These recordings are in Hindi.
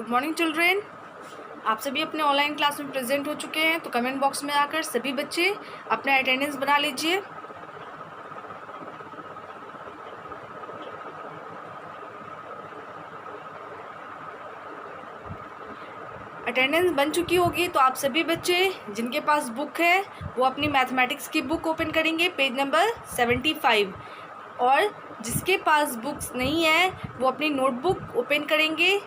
Good morning children. आप सभी अपने ऑनलाइन क्लास में प्रेजेंट हो चुके हैं, तो कमेंट बॉक्स में आकर सभी बच्चे अपना अटेंडेंस बना लीजिए। अटेंडेंस बन चुकी होगी तो आप सभी बच्चे जिनके पास बुक है वो अपनी मैथमेटिक्स की बुक ओपन करेंगे, पेज नंबर 75। और जिसके पास बुक्स नहीं है वो अपनी नोटबुक ओपन करेंगे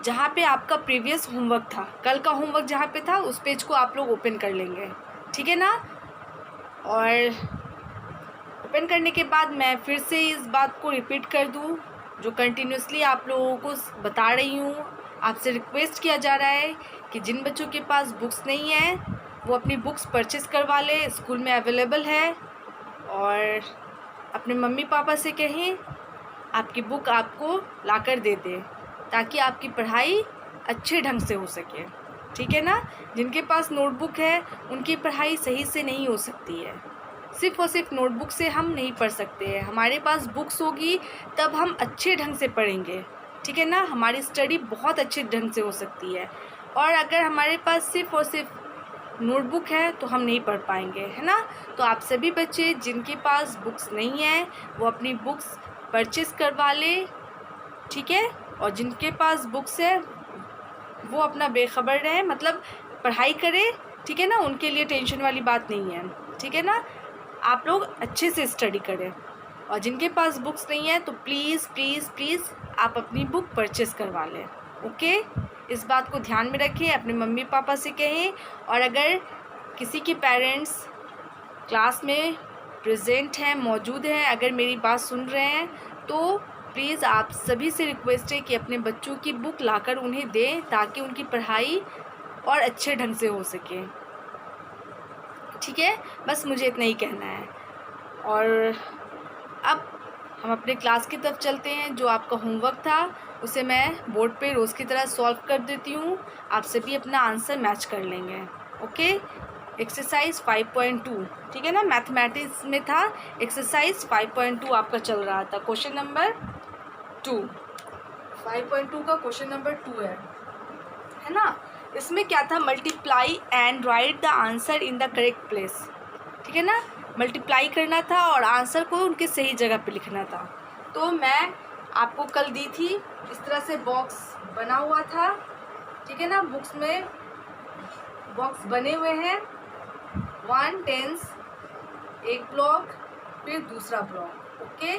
जहाँ पे आपका प्रीवियस होमवर्क था, कल का होमवर्क जहाँ पे था उस पेज को आप लोग ओपन कर लेंगे, ठीक है ना। और ओपन करने के बाद मैं फिर से इस बात को रिपीट कर दूँ जो कंटिन्यूसली आप लोगों को बता रही हूँ। आपसे रिक्वेस्ट किया जा रहा है कि जिन बच्चों के पास बुक्स नहीं है वो अपनी बुक्स परचेज़ करवा लें, स्कूल में अवेलेबल है। और अपने मम्मी पापा से कहें आपकी बुक आपको लाकर दे दें ताकि आपकी पढ़ाई अच्छे ढंग से हो सके, ठीक है ना। जिनके पास नोटबुक है उनकी पढ़ाई सही से नहीं हो सकती है, सिर्फ़ और सिर्फ नोटबुक से हम नहीं पढ़ सकते हैं। हमारे पास बुक्स होगी तब हम अच्छे ढंग से पढ़ेंगे, ठीक है ना। हमारी स्टडी बहुत अच्छे ढंग से हो सकती है। और अगर हमारे पास सिर्फ़ और सिर्फ नोटबुक है तो हम नहीं पढ़ पाएंगे, है ना। तो आप सभी बच्चे जिनके पास बुक्स नहीं है वो अपनी बुक्स परचेज़ करवा लें, ठीक है। और जिनके पास बुक्स है वो अपना बेखबर रहे, मतलब पढ़ाई करें, ठीक है ना। उनके लिए टेंशन वाली बात नहीं है, ठीक है ना। आप लोग अच्छे से स्टडी करें। और जिनके पास बुक्स नहीं है तो प्लीज़ प्लीज़ प्लीज़ आप अपनी बुक परचेज़ करवा लें, ओके। इस बात को ध्यान में रखें, अपने मम्मी पापा से कहें। और अगर किसी के पेरेंट्स क्लास में प्रेजेंट हैं, मौजूद हैं, अगर मेरी बात सुन रहे हैं तो प्लीज़ आप सभी से रिक्वेस्ट है कि अपने बच्चों की बुक लाकर उन्हें दें ताकि उनकी पढ़ाई और अच्छे ढंग से हो सके, ठीक है। बस मुझे इतना ही कहना है। और अब हम अपने क्लास की तरफ चलते हैं। जो आपका होमवर्क था उसे मैं बोर्ड पे रोज़ की तरह सॉल्व कर देती हूँ, आप सभी अपना आंसर मैच कर लेंगे, ओके। एक्सरसाइज 5.2, ठीक है ना, मैथमेटिक्स में था। एक्सरसाइज 5.2 आपका चल रहा था, क्वेश्चन नंबर 2। 5.2 का क्वेश्चन नंबर 2 है ना। इसमें क्या था, multiply and right the answer in the correct place, ठीक है ना। मल्टीप्लाई करना था और आंसर को उनके सही जगह पे लिखना था। तो मैं आपको कल दी थी, इस तरह से बॉक्स बना हुआ था, ठीक है ना। बुक्स में बॉक्स बने हुए हैं, 1 टेंस, एक ब्लॉक, फिर दूसरा ब्लॉक, ओके।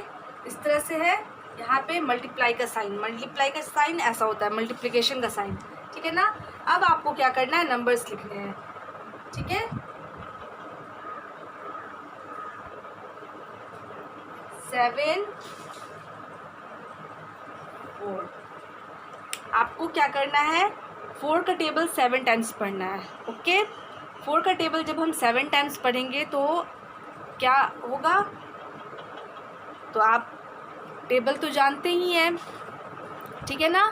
इस तरह से है। यहाँ पे मल्टीप्लाई का साइन ऐसा होता है, मल्टीप्लिकेशन का साइन, ठीक है ना। अब आपको क्या करना है, नंबर्स लिखने हैं, ठीक है। 7 4 आपको क्या करना है, 4 का टेबल 7 टाइम्स पढ़ना है, ओके। 4 का टेबल जब हम 7 टाइम्स पढ़ेंगे तो क्या होगा, तो आप टेबल तो जानते ही हैं, ठीक है ना।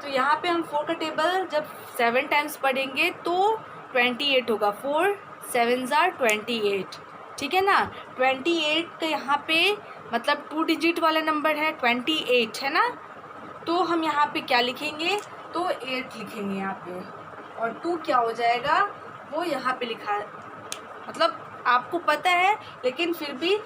तो यहाँ पे हम 4 का टेबल जब 7 टाइम्स पढ़ेंगे तो 28 होगा। 4 7 28, ठीक है ना। 28 का यहाँ पे मतलब 2 डिजिट वाला नंबर है, 28 है ना। तो हम यहाँ पे क्या लिखेंगे, तो 8 लिखेंगे यहाँ पे, और 2 क्या हो जाएगा, वो यहाँ पे लिखा है। मतलब आपको पता है लेकिन फिर भी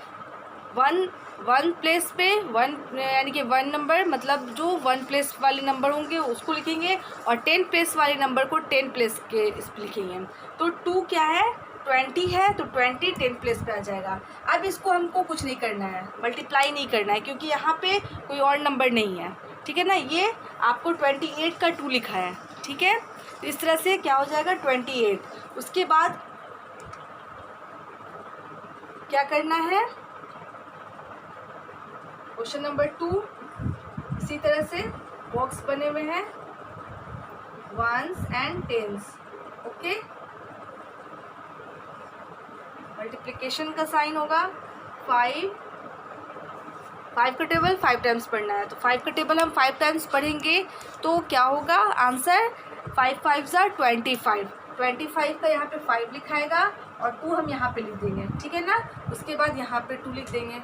वन प्लेस पे 1 यानी कि 1 नंबर, मतलब जो 1 प्लेस वाले नंबर होंगे उसको लिखेंगे, और 10 प्लेस वाले नंबर को 10 प्लेस के इस पर लिखेंगे। तो 2 क्या है, 20 है, तो 20 10 प्लेस पे आ जाएगा। अब इसको हमको कुछ नहीं करना है, मल्टीप्लाई नहीं करना है क्योंकि यहाँ पे कोई और नंबर नहीं है, ठीक है ना। ये आपको 28 का 2 लिखा है, ठीक है। तो इस तरह से क्या हो जाएगा, 28। उसके बाद क्या करना है, क्वेश्चन नंबर 2 इसी तरह से बॉक्स बने हुए हैं, 1s and 10s, okay. Multiplication का साइन होगा 5 का टेबल 5 टाइम्स पढ़ना है, तो 5 का टेबल हम 5 टाइम्स पढ़ेंगे तो क्या होगा आंसर, 5 5s are 25 का यहाँ पे 5 लिखाएगा और 2 हम यहाँ पे लिख देंगे, ठीक है ना। उसके बाद यहाँ पे 2 लिख देंगे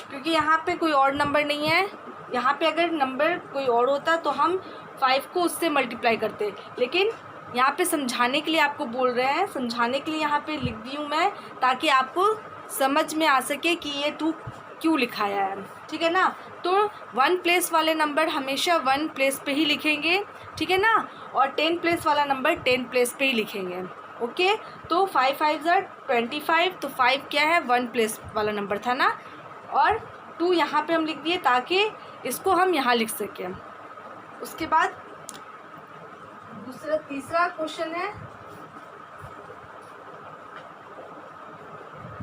क्योंकि यहाँ पे कोई और नंबर नहीं है, यहाँ पे अगर नंबर कोई और होता तो हम 5 को उससे मल्टीप्लाई करते, लेकिन यहाँ पे समझाने के लिए आपको बोल रहे हैं, समझाने के लिए यहाँ पे लिख दी हूँ मैं, ताकि आपको समझ में आ सके कि ये 2 क्यों लिखाया है, ठीक है ना। तो 1 प्लेस वाले नंबर हमेशा 1 प्लेस पे ही लिखेंगे, ठीक है ना, और 10 प्लेस वाला नंबर 10 प्लेस पे ही लिखेंगे। ओके, तो 5 5 25, तो 5 क्या है, 1 प्लेस वाला नंबर था ना, और 2 यहाँ पे हम लिख दिए ताकि इसको हम यहाँ लिख सकें। उसके बाद तीसरा क्वेश्चन है,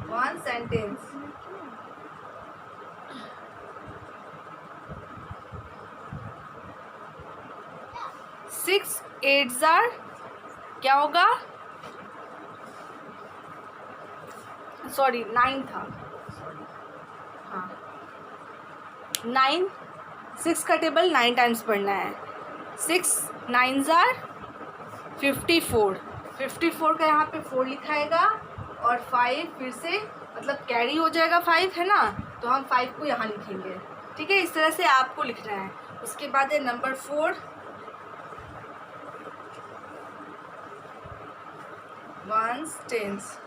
1 सेंटेंस। सिक्स 8 क्या होगा, सॉरी 9 था, हाँ 9, 6 का टेबल 9 टाइम्स पढ़ना है। 6 9 54, 54 का यहाँ पे 4 लिखाएगा, और 5 फिर से मतलब कैरी हो जाएगा 5, है ना, तो हम 5 को यहाँ लिखेंगे, ठीक है। इस तरह से आपको लिखना है। उसके बाद है नंबर 4, 1 10।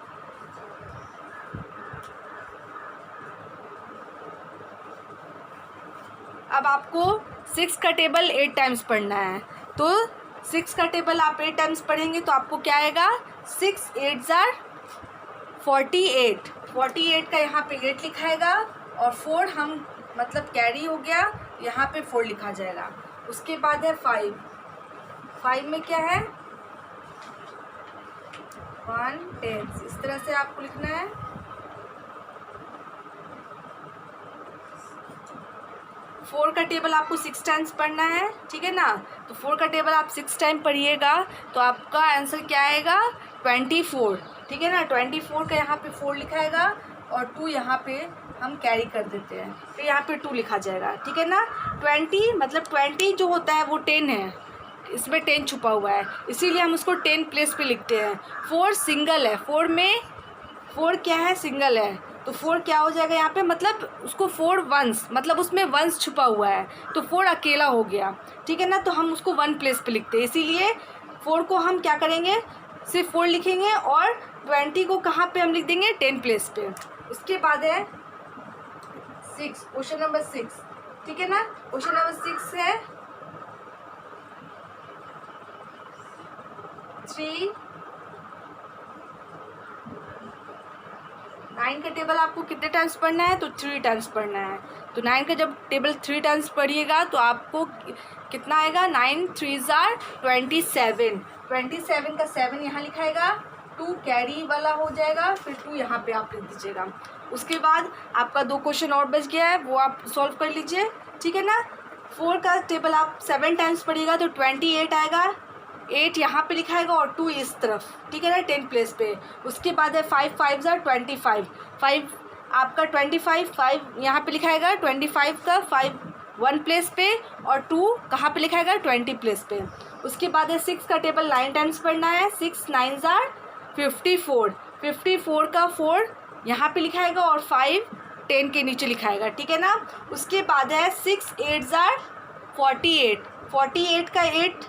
अब आपको 6 का टेबल 8 टाइम्स पढ़ना है, तो 6 का टेबल आप 8 टाइम्स पढ़ेंगे तो आपको क्या आएगा, 6 8 48, 48 का यहाँ पे 8 लिखाएगा, और 4 हम मतलब कैरी हो गया, यहाँ पे 4 लिखा जाएगा। उसके बाद है 5, 5 में क्या है, 1 10, इस तरह से आपको लिखना है। 4 का टेबल आपको 6 टाइम्स पढ़ना है, ठीक है ना, तो 4 का टेबल आप 6 टाइम पढ़िएगा तो आपका आंसर क्या आएगा, 24, ठीक है ना। 24 का यहाँ पे 4 लिखाएगा, और 2 यहाँ पे हम कैरी कर देते हैं, फिर यहाँ पे 2 लिखा जाएगा, ठीक है ना। 20 मतलब 20 जो होता है वो 10 है, इसमें 10 छुपा हुआ है, इसीलिए हम उसको 10 प्लेस पे लिखते हैं। 4 सिंगल है, 4 में 4 क्या है, सिंगल है, तो 4 क्या हो जाएगा यहाँ पे, मतलब उसको 4 वंस, मतलब उसमें वंस छुपा हुआ है, तो 4 अकेला हो गया, ठीक है ना, तो हम उसको 1 प्लेस पे लिखते हैं, इसीलिए 4 को हम क्या करेंगे, सिर्फ 4 लिखेंगे, और 20 को कहाँ पे हम लिख देंगे, 10 प्लेस पे। उसके बाद है 6, क्वेश्चन नंबर 6, ठीक है ना। क्वेश्चन नंबर 6 है 3 9 का टेबल आपको कितने टाइम्स पढ़ना है, तो 3 टाइम्स पढ़ना है। तो 9 का जब टेबल 3 टाइम्स पढ़िएगा तो आपको कितना आएगा, 9 3 27, 27 का 7 यहाँ लिखाएगा, 2 कैरी वाला हो जाएगा, फिर 2 यहाँ पे आप लिख दीजिएगा। उसके बाद आपका 2 क्वेश्चन और बच गया है, वो आप सॉल्व कर लीजिए, ठीक है ना। 4 का टेबल आप 7 टाइम्स पढ़िएगा तो 28 आएगा, 8 यहाँ पे लिखाएगा और 2 इस तरफ, ठीक है ना, 10 प्लेस पे। उसके बाद है 5 5 25, 5 आपका 25, 5 यहाँ पे लिखाएगा, 25 का 5 1 प्लेस पे, और 2 कहाँ पे लिखाएगा, 20 प्लेस पे। उसके बाद है 6 का टेबल 9 टाइम्स पढ़ना है, 6 9 54, 54 का 4 यहाँ पे लिखाएगा, और 5 10 के नीचे लिखाएगा, ठीक है ना। उसके बाद है 6 8 48, 48 का 8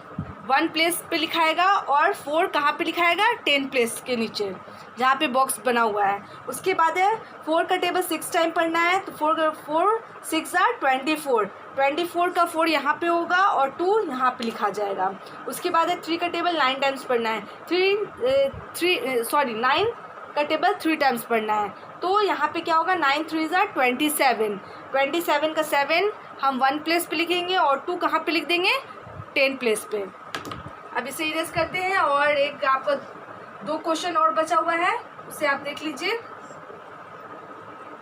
1 प्लेस पे लिखाएगा, और 4 कहाँ पे लिखाएगा, 10 प्लेस के नीचे जहाँ पे बॉक्स बना हुआ है। उसके बाद है 4 का टेबल 6 टाइम पढ़ना है, तो 4 6 24, 24 का 4 यहाँ पे होगा, और 2 यहाँ पे लिखा जाएगा। उसके बाद है 3 का टेबल 9 टाइम्स पढ़ना है, 9 का टेबल 3 टाइम्स पढ़ना है, तो यहाँ पे क्या होगा, 9 3 27, 27 का 7 हम 1 प्लेस पे लिखेंगे, और 2 कहाँ पे लिख देंगे, 10 प्लेस पे। अब इसे इरेज करते हैं, और एक आपका 2 क्वेश्चन और बचा हुआ है, उसे आप देख लीजिए।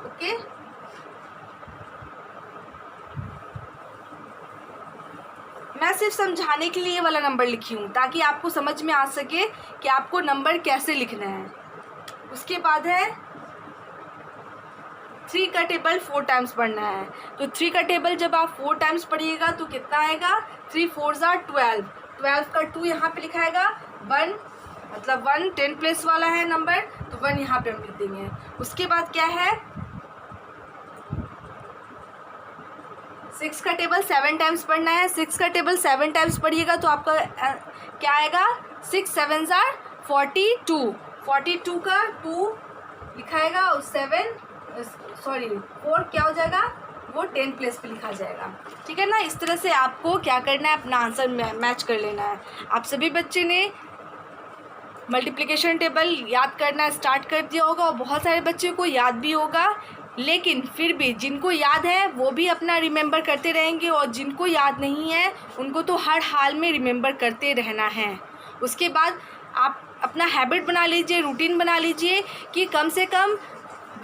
ओके, मैं सिर्फ समझाने के लिए वाला नंबर लिखी हूँ ताकि आपको समझ में आ सके कि आपको नंबर कैसे लिखना है। उसके बाद है 3 का टेबल 4 टाइम्स पढ़ना है, तो 3 का टेबल जब आप 4 टाइम्स पढ़िएगा तो कितना आएगा, 3 4 12, 12 का 2 यहाँ पे लिखाएगा, 1 मतलब 1 10 प्लेस वाला है नंबर, तो 1 यहाँ पे हम लिख देंगे। उसके बाद क्या है 6 का टेबल 7 टाइम्स पढ़ना है। 6 का टेबल 7 टाइम्स पढ़िएगा तो आपका क्या आएगा, 6 7 ज़ार 42। 42 का 2 लिखाएगा और 4 क्या हो जाएगा, वो 10 प्लेस पे लिखा जाएगा। ठीक है ना। इस तरह से आपको क्या करना है, अपना आंसर मैच कर लेना है। आप सभी बच्चे ने मल्टीप्लिकेशन टेबल याद करना स्टार्ट कर दिया होगा और बहुत सारे बच्चे को याद भी होगा, लेकिन फिर भी जिनको याद है वो भी अपना रिमेंबर करते रहेंगे और जिनको याद नहीं है उनको तो हर हाल में रिमेंबर करते रहना है। उसके बाद आप अपना हैबिट बना लीजिए, रूटीन बना लीजिए कि कम से कम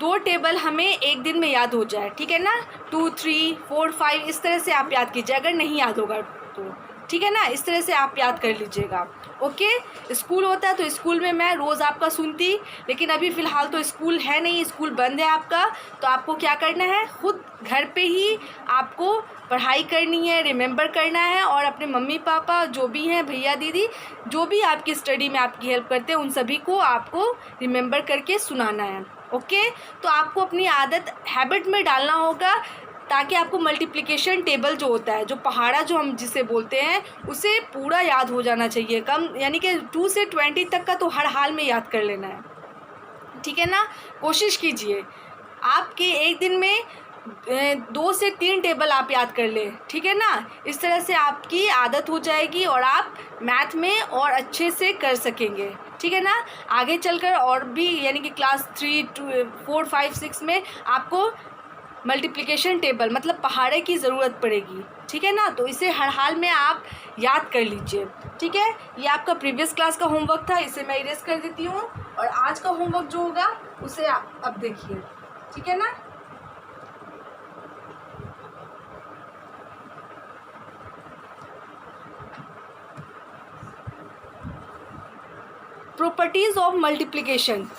2 टेबल हमें एक दिन में याद हो जाए। ठीक है ना। 2 3 4 5 इस तरह से आप याद कीजिए, अगर नहीं याद होगा तो। ठीक है ना। इस तरह से आप याद कर लीजिएगा। ओके। स्कूल होता है तो स्कूल में मैं रोज़ आपका सुनती, लेकिन अभी फ़िलहाल तो स्कूल है नहीं, स्कूल बंद है आपका। तो आपको क्या करना है, खुद घर पे ही आपको पढ़ाई करनी है, रिमेंबर करना है और अपने मम्मी पापा जो भी हैं, भैया दीदी जो भी आपकी स्टडी में आपकी हेल्प करते हैं, उन सभी को आपको रिमेंबर करके सुनाना है। ओके। तो आपको अपनी आदत हैबिट में डालना होगा ताकि आपको मल्टीप्लिकेशन टेबल जो होता है, जो पहाड़ा जो हम जिसे बोलते हैं, उसे पूरा याद हो जाना चाहिए। कम यानी कि 2 से 20 तक का तो हर हाल में याद कर लेना है। ठीक है ना। कोशिश कीजिए आपके एक दिन में 2 से 3 टेबल आप याद कर लें। ठीक है ना। इस तरह से आपकी आदत हो जाएगी और आप मैथ में और अच्छे से कर सकेंगे। ठीक है ना। आगे चलकर और भी यानी कि क्लास 3 4 5 6 में आपको मल्टीप्लिकेशन टेबल मतलब पहाड़े की ज़रूरत पड़ेगी। ठीक है ना। तो इसे हर हाल में आप याद कर लीजिए। ठीक है। ये आपका प्रीवियस क्लास का होमवर्क था, इसे मैं इरेज कर देती हूँ और आज का होमवर्क जो होगा उसे आप अब देखिए। ठीक है ना। प्रॉपर्टीज ऑफ मल्टीप्लिकेशन,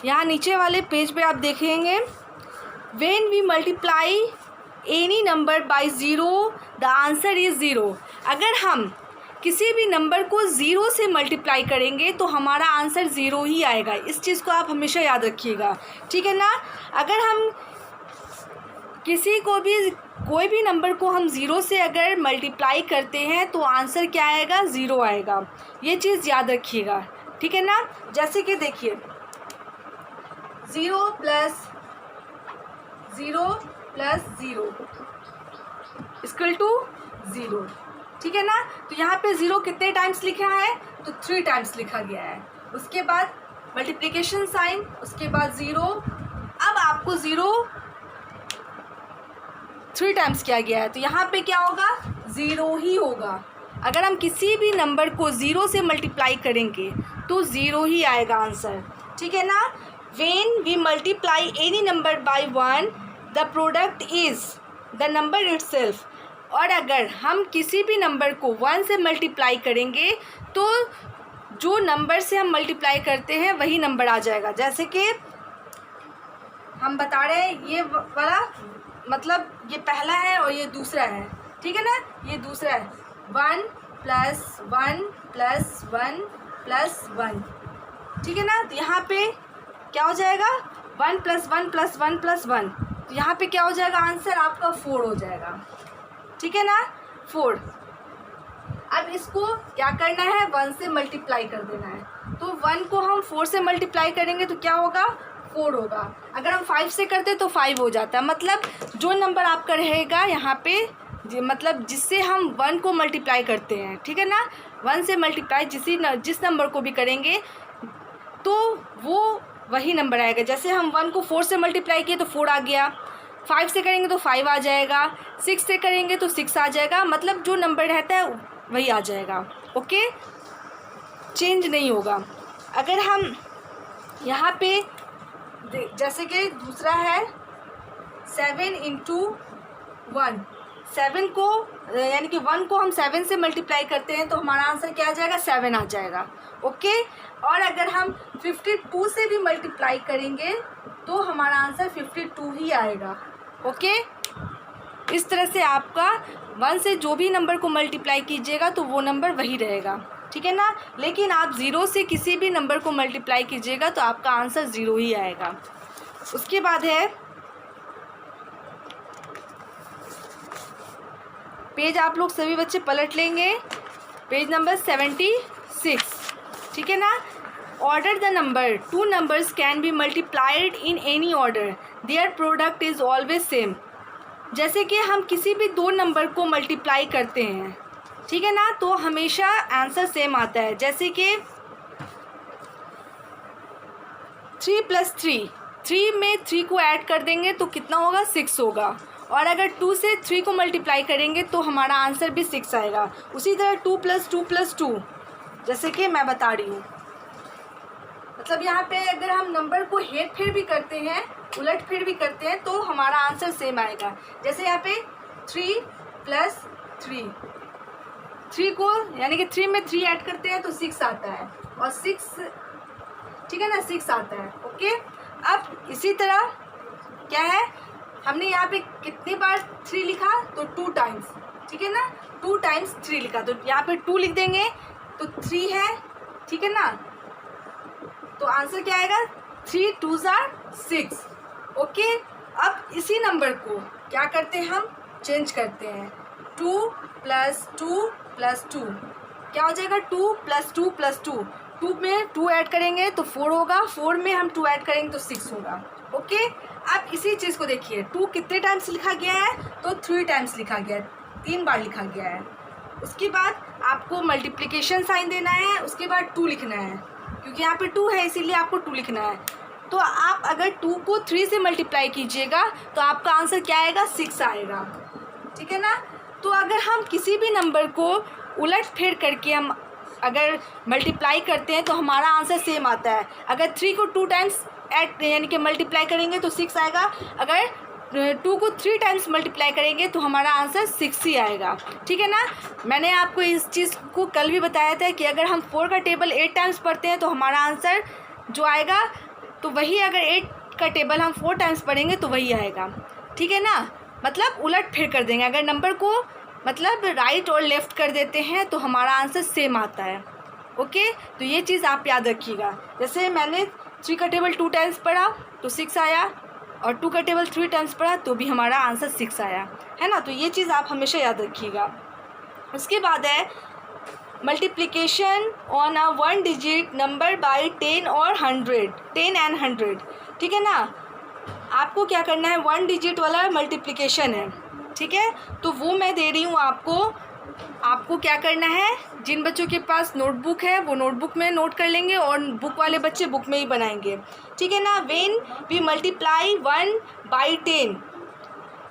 यहाँ नीचे वाले पेज पे आप देखेंगे, When we multiply any number by 0, the answer is 0। अगर हम किसी भी नंबर को 0 से मल्टीप्लाई करेंगे तो हमारा आंसर 0 ही आएगा। इस चीज़ को आप हमेशा याद रखिएगा। ठीक है ना। अगर हम किसी को भी कोई भी नंबर को हम 0 से अगर मल्टीप्लाई करते हैं तो आंसर क्या आएगा, 0 आएगा। ये चीज़ याद रखिएगा। ठीक है ना। जैसे कि देखिए 0 प्लस 0 इक्वल टू 0। ठीक है ना। तो यहाँ पे 0 कितने टाइम्स लिखा है, तो 3 टाइम्स लिखा गया है। उसके बाद मल्टीप्लिकेशन साइन, उसके बाद 0। अब आपको 0 3 टाइम्स किया गया है तो यहाँ पे क्या होगा, 0 ही होगा। अगर हम किसी भी नंबर को 0 से मल्टीप्लाई करेंगे तो 0 ही आएगा आंसर। ठीक है ना। When we multiply any number by 1, the product is the number itself। और अगर हम किसी भी नंबर को 1 से मल्टीप्लाई करेंगे तो जो नंबर से हम मल्टीप्लाई करते हैं वही नंबर आ जाएगा। जैसे कि हम बता रहे हैं ये वाला मतलब ये पहला है और ये दूसरा है। ठीक है ना। ये दूसरा है 1 + 1 + 1 + 1। ठीक है ना। तो यहाँ पे क्या हो जाएगा, 1 + 1 + 1 + 1। तो यहाँ पे क्या हो जाएगा, आंसर आपका 4 हो जाएगा। ठीक है ना, 4। अब इसको क्या करना है, 1 से मल्टीप्लाई कर देना है। तो 1 को हम 4 से मल्टीप्लाई करेंगे तो क्या होगा, 4 होगा। अगर हम 5 से करते तो 5 हो जाता है। मतलब जो नंबर आपका रहेगा यहाँ पे मतलब जिससे हम 1 को मल्टीप्लाई करते हैं। ठीक है ना। 1 से मल्टीप्लाई जिस नंबर को भी करेंगे तो वो वही नंबर आएगा। जैसे हम 1 को 4 से मल्टीप्लाई किए तो 4 आ गया, 5 से करेंगे तो 5 आ जाएगा, 6 से करेंगे तो 6 आ जाएगा। मतलब जो नंबर रहता है वही आ जाएगा। ओके, चेंज नहीं होगा। अगर हम यहाँ पे जैसे कि दूसरा है 7 × 1, 7 को यानी कि 1 को हम 7 से मल्टीप्लाई करते हैं तो हमारा आंसर क्या आ जाएगा, 7 आ जाएगा। ओके। और अगर हम 52 से भी मल्टीप्लाई करेंगे तो हमारा आंसर 52 ही आएगा। ओके। इस तरह से आपका 1 से जो भी नंबर को मल्टीप्लाई कीजिएगा तो वो नंबर वही रहेगा। ठीक है ना। लेकिन आप 0 से किसी भी नंबर को मल्टीप्लाई कीजिएगा तो आपका आंसर 0 ही आएगा। उसके बाद है पेज आप लोग सभी बच्चे पलट लेंगे, पेज नंबर 76, ठीक है ना। Order the number, 2 numbers can be multiplied in any order, their product is always same. जैसे कि हम किसी भी 2 नंबर को मल्टीप्लाई करते हैं, ठीक है ना, तो हमेशा आंसर सेम आता है। जैसे कि 3 + 3, 3 में 3 को ऐड कर देंगे तो कितना होगा, 6 होगा। और अगर 2 से 3 को मल्टीप्लाई करेंगे तो हमारा आंसर भी 6 आएगा। उसी तरह 2 + 2 + 2, जैसे कि मैं बता रही हूँ। मतलब यहाँ पे अगर हम नंबर को हेर फेर भी करते हैं, उलट फेर भी करते हैं, तो हमारा आंसर सेम आएगा। जैसे यहाँ पे 3 + 3, 3 को यानी कि 3 में 3 ऐड करते हैं तो 6 आता है, और 6, ठीक है ना, 6 आता है। ओके, अब इसी तरह क्या है, हमने यहाँ पे कितनी बार 3 लिखा, तो 2 टाइम्स, ठीक है ना, 2 टाइम्स 3 लिखा, तो यहाँ पे 2 लिख देंगे तो 3 है, ठीक है ना। तो आंसर क्या आएगा, 3 2s are 6। ओके, अब इसी नंबर को क्या करते हैं, हम चेंज करते हैं। 2 + 2 + 2 क्या हो जाएगा, 2 + 2 + 2, 2 में 2 ऐड करेंगे तो 4 होगा, 4 में हम 2 ऐड करेंगे तो 6 होगा। ओके, अब इसी चीज़ को देखिए, 2 कितने टाइम्स लिखा गया है, तो 3 टाइम्स लिखा गया है, 3 बार लिखा गया है। उसके बाद आपको मल्टीप्लिकेशन साइन देना है, उसके बाद 2 लिखना है, क्योंकि यहाँ पे 2 है इसीलिए आपको 2 लिखना है। तो आप अगर 2 को 3 से मल्टीप्लाई कीजिएगा तो आपका आंसर क्या आएगा, 6 आएगा, ठीक है ना। तो अगर हम किसी भी नंबर को उलट फेर करके हम अगर मल्टीप्लाई करते हैं तो हमारा आंसर सेम आता है। अगर 3 को 2 टाइम्स ऐड यानी कि मल्टीप्लाई करेंगे तो 6 आएगा, अगर 2 को 3 टाइम्स मल्टीप्लाई करेंगे तो हमारा आंसर 6 ही आएगा, ठीक है ना। मैंने आपको इस चीज़ को कल भी बताया था कि अगर हम 4 का टेबल 8 टाइम्स पढ़ते हैं तो हमारा आंसर जो आएगा, तो वही अगर 8 का टेबल हम 4 टाइम्स पढ़ेंगे तो वही आएगा, ठीक है ना। मतलब उलट फिर कर देंगे, अगर नंबर को मतलब राइट और लेफ़्ट कर देते हैं तो हमारा आंसर सेम आता है। ओके, तो ये चीज़ आप याद रखिएगा। जैसे मैंने 3 का टेबल 2 टाइम्स पढ़ा तो 6 आया, और 2 का टेबल 3 टाइम्स पढ़ा तो भी हमारा आंसर 6 आया, है ना। तो ये चीज़ आप हमेशा याद रखिएगा। उसके बाद है multiplication on a 1 digit number by 10 और 100, 10 and 100, ठीक है ना। आपको क्या करना है, 1 डिजिट वाला मल्टीप्लिकेशन है, ठीक है, तो वो मैं दे रही हूँ आपको क्या करना है, जिन बच्चों के पास नोटबुक है वो नोटबुक में नोट कर लेंगे, और बुक वाले बच्चे बुक में ही बनाएंगे, ठीक है ना। When we multiply 1 by 10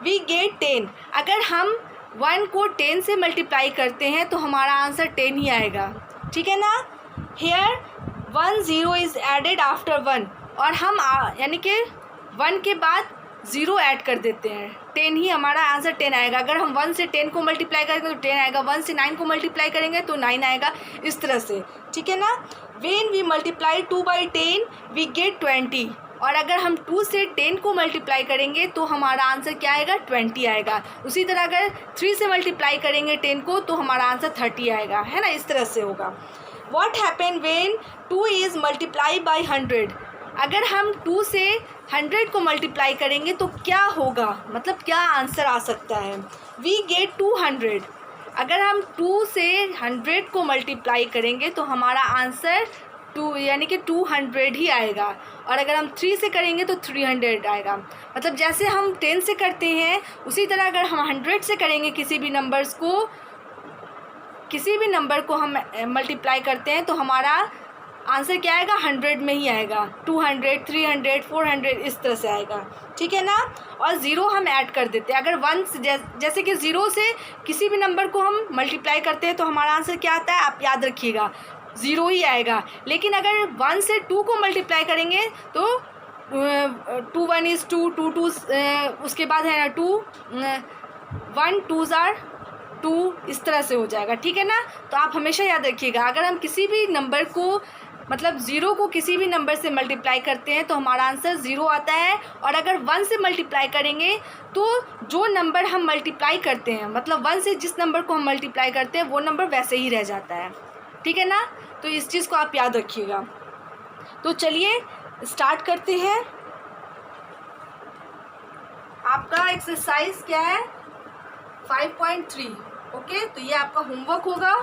we get 10। अगर हम 1 को 10 से मल्टीप्लाई करते हैं तो हमारा आंसर 10 ही आएगा, ठीक है ना। हेयर 1 0 इज़ एडेड आफ्टर 1, और हम यानी कि 1 के बाद 0 ऐड कर देते हैं, 10 ही हमारा आंसर 10 आएगा। अगर हम 1 से 10 को मल्टीप्लाई करेंगे तो 10 आएगा, 1 से 9 को मल्टीप्लाई करेंगे तो 9 आएगा, इस तरह से, ठीक है ना। When we multiply 2 by 10 we get 20, और अगर हम 2 से 10 को मल्टीप्लाई करेंगे तो हमारा आंसर क्या आएगा, 20 आएगा। उसी तरह अगर 3 से मल्टीप्लाई करेंगे 10 को तो हमारा आंसर 30 आएगा, है ना, इस तरह से होगा। What happen when 2 is multiply by 100, अगर हम 2 से 100 को मल्टीप्लाई करेंगे तो क्या होगा, मतलब क्या आंसर आ सकता है, वी गेट 200। अगर हम 2 से 100 को मल्टीप्लाई करेंगे तो हमारा आंसर 2 यानी कि 200 ही आएगा, और अगर हम 3 से करेंगे तो 300 आएगा। मतलब जैसे हम 10 से करते हैं उसी तरह अगर हम 100 से करेंगे किसी भी नंबर को हम मल्टीप्लाई करते हैं तो हमारा आंसर क्या आएगा, 100 में ही आएगा, 200 300 400 इस तरह से आएगा, ठीक है ना। और 0 हम ऐड कर देते हैं, अगर 1 से जैसे कि 0 से किसी भी नंबर को हम मल्टीप्लाई करते हैं तो हमारा आंसर क्या आता है, आप याद रखिएगा, 0 ही आएगा। लेकिन अगर 1 से 2 को मल्टीप्लाई करेंगे तो 2 1 is 2 2 2 उसके बाद है ना 2 1 2s are 2, इस तरह से हो जाएगा, ठीक है ना। तो आप हमेशा याद रखिएगा, अगर हम किसी भी नंबर को मतलब 0 को किसी भी नंबर से मल्टीप्लाई करते हैं तो हमारा आंसर 0 आता है, और अगर 1 से मल्टीप्लाई करेंगे तो जो नंबर हम मल्टीप्लाई करते हैं, मतलब 1 से जिस नंबर को हम मल्टीप्लाई करते हैं वो नंबर वैसे ही रह जाता है, ठीक है ना। तो इस चीज़ को आप याद रखिएगा। तो चलिए स्टार्ट करते हैं। आपका एक्सरसाइज क्या है, 5.3, ओके, तो ये आपका होमवर्क होगा।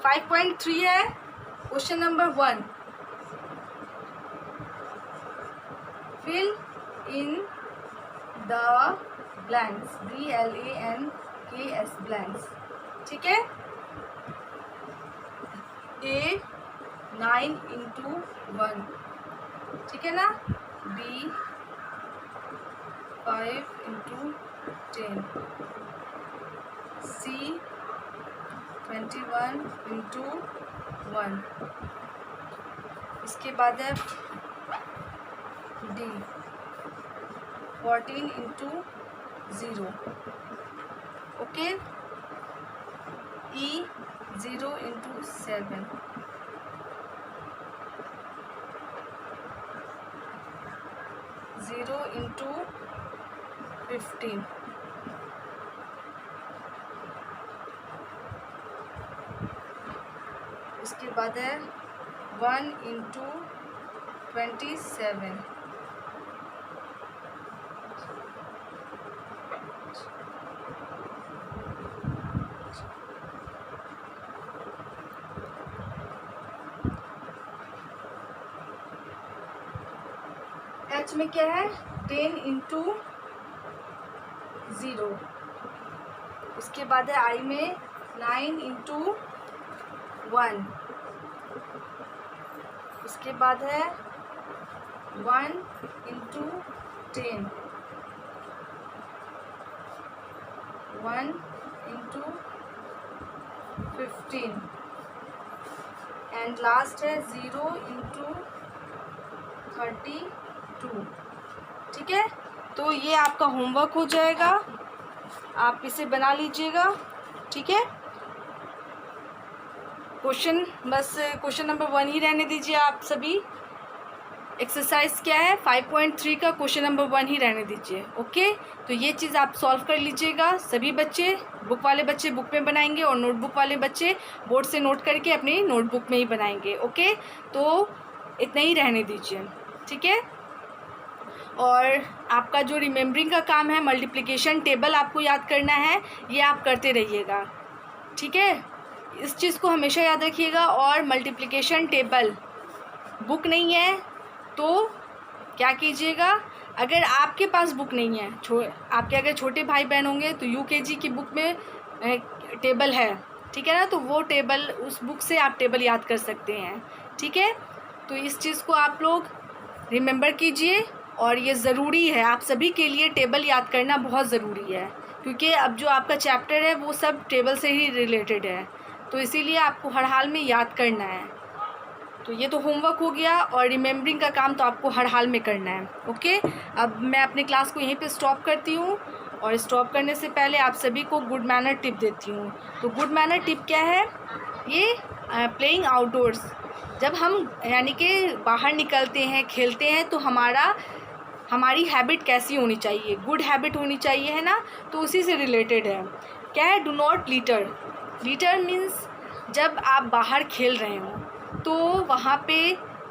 5.3 है question number 1, fill in the blanks, BLANKS blanks. ठीक है, A 9 into 1, ठीक है ना, B 5 into 10, C 21 into 1, इसके बाद है D 14 into 0, okay, E 0 into 7, zero into 15, उसके बाद है 1 into 27, H में क्या है 10 into 0, उसके बाद है I में 9 into 1, उसके बाद है 1 into 10, 1 into 15 एंड लास्ट है 0 into 32। ठीक है, तो ये आपका होमवर्क हो जाएगा, आप इसे बना लीजिएगा। ठीक है, क्वेश्चन नंबर 1 ही रहने दीजिए आप सभी। एक्सरसाइज क्या है 5.3 का क्वेश्चन नंबर 1 ही रहने दीजिए। ओके, तो ये चीज़ आप सॉल्व कर लीजिएगा। सभी बच्चे, बुक वाले बच्चे बुक में बनाएंगे और नोटबुक वाले बच्चे बोर्ड से नोट करके अपनी नोटबुक में ही बनाएंगे। ओके, तो इतना ही रहने दीजिए। ठीक है, और आपका जो रिमेम्बरिंग का काम है, मल्टीप्लिकेशन टेबल आपको याद करना है, ये आप करते रहिएगा। ठीक है, इस चीज़ को हमेशा याद रखिएगा। और मल्टीप्लिकेशन टेबल बुक नहीं है तो क्या कीजिएगा, अगर आपके पास बुक नहीं है, आपके अगर छोटे भाई बहन होंगे तो UKG की बुक में टेबल है, ठीक है ना, तो वो टेबल, उस बुक से आप टेबल याद कर सकते हैं। ठीक है, तो इस चीज़ को आप लोग रिमेंबर कीजिए और ये ज़रूरी है, आप सभी के लिए टेबल याद करना बहुत ज़रूरी है, क्योंकि अब जो आपका चैप्टर है वो सब टेबल से ही रिलेटेड है, तो इसीलिए आपको हर हाल में याद करना है। तो ये तो होमवर्क हो गया, और रिमेम्बरिंग का काम तो आपको हर हाल में करना है। ओके, अब मैं अपने क्लास को यहीं पे स्टॉप करती हूँ, और स्टॉप करने से पहले आप सभी को गुड मैनर टिप देती हूँ। तो गुड मैनर टिप क्या है, ये प्लेइंग आउटडोर्स, जब हम यानी कि बाहर निकलते हैं, खेलते हैं, तो हमारी हैबिट कैसी होनी चाहिए, गुड हैबिट होनी चाहिए, है ना, तो उसी से रिलेटेड है। क्या है, do not litre. Litre means जब आप बाहर खेल रहे हो तो वहाँ पे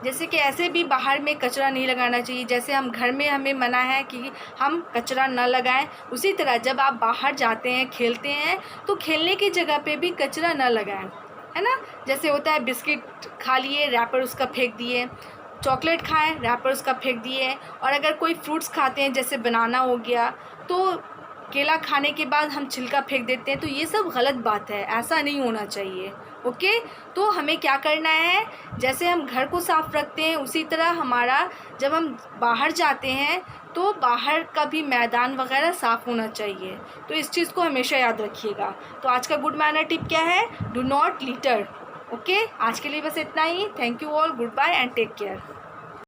जैसे कि ऐसे भी बाहर में कचरा नहीं लगाना चाहिए, जैसे हम घर में हमें मना है कि हम कचरा न लगाएं, उसी तरह जब आप बाहर जाते हैं, खेलते हैं, तो खेलने की जगह पे भी कचरा न लगाएं, है ना। जैसे होता है बिस्किट खा लिए, रैपर उसका फेंक दिए, चॉकलेट खाएं, रैपर उसका फेंक दिए, और अगर कोई फ्रूट्स खाते हैं जैसे बनाना हो गया, तो केला खाने के बाद हम छिलका फेंक देते हैं, तो ये सब गलत बात है, ऐसा नहीं होना चाहिए। ओके, तो हमें क्या करना है, जैसे हम घर को साफ़ रखते हैं उसी तरह हमारा जब हम बाहर जाते हैं तो बाहर का भी मैदान वगैरह साफ़ होना चाहिए। तो इस चीज़ को हमेशा याद रखिएगा। तो आज का गुड मैनर टिप क्या है, डू नॉट लिटर। ओके, आज के लिए बस इतना ही। Thank you all, goodbye and take care.